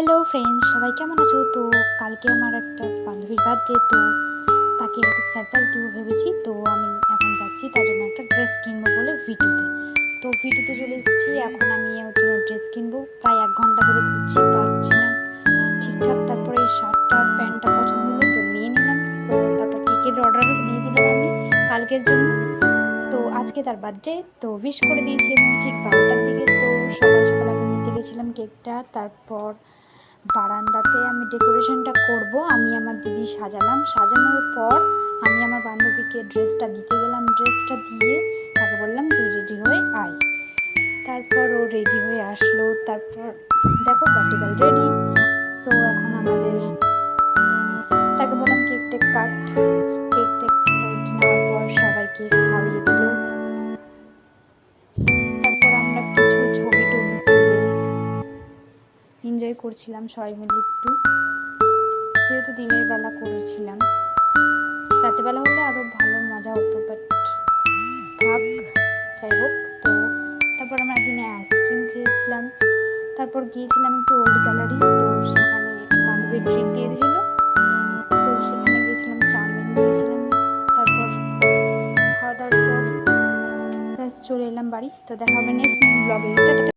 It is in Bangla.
হ্যালো ফ্রেন্ডস, সবাই কেমন আছো? তো কালকে আমার একটা বান্ধবীর বার্থডে, তো তাকে একটা সারপ্রাইজ দেবো ভেবেছি। তো আমি এখন যাচ্ছি তার জন্য একটা ড্রেস কিনবো বলে ভিটুতে। তো ভিটুতে চলে এসেছি, এখন আমি ওর জন্য ড্রেস কিনবো। প্রায় 1 ঘন্টা ধরে ঘুরছি, পারছি না ঠিকঠাক। তারপরে এই শার্টটা আর প্যান্টটা পছন্দ হলো, তো নিয়ে নিলাম। সো তারপর কেকের অর্ডারও দিয়ে দিলাম আমি কালকের জন্য। তো আজকে তার বার্থডে, তো উইশ করে দিয়েছি আমি ঠিক 12টার দিকে। তো সকাল সকাল আমি নিতে গেছিলাম কেকটা। তারপর বারান্দাতে আমি ডেকোরেশনটা করব, আমি আমার দিদি সাজালাম। সাজানোর পর আমি আমার বান্ধবীকে ড্রেসটা দিতে গেলাম। ড্রেসটা দিয়ে তাকে বললাম তুই রেডি হয়ে আয়। তারপর ও রেডি হয়ে আসলো। তারপর দেখো ভার্টিক্যাল রেডি। সো এখন আমাদের তাকে বললাম কেক টেক কাট। কেক টেক নেওয়ার পর সবাইকে খাওয়িয়ে দিল। তারপর আমরা কিছু ছবি টবি তুলে এনজয় করছিলাম সবাই মিলে একটু, যেহেতু দিনের বেলা করেছিলাম। রাতের বেলা হলে আরও ভালো মজা হতো, বাট থাক, যাই হোক। তো তারপর আমরা দিনে আইসক্রিম খেয়েছিলাম। তারপর গিয়েছিলাম একটু ওল্ড গ্যালারিজ, তো সেখানে বান্ধবী ট্রিট দিয়ে দিয়েছিল। তো সেখানে গিয়েছিলাম, চাউমিন নিয়েছিলাম। তারপর খাওয়া দাওয়ার পর ব্যাস চলে এলাম বাড়ি। তো দেখা হবে নেক্সট ব্লগে।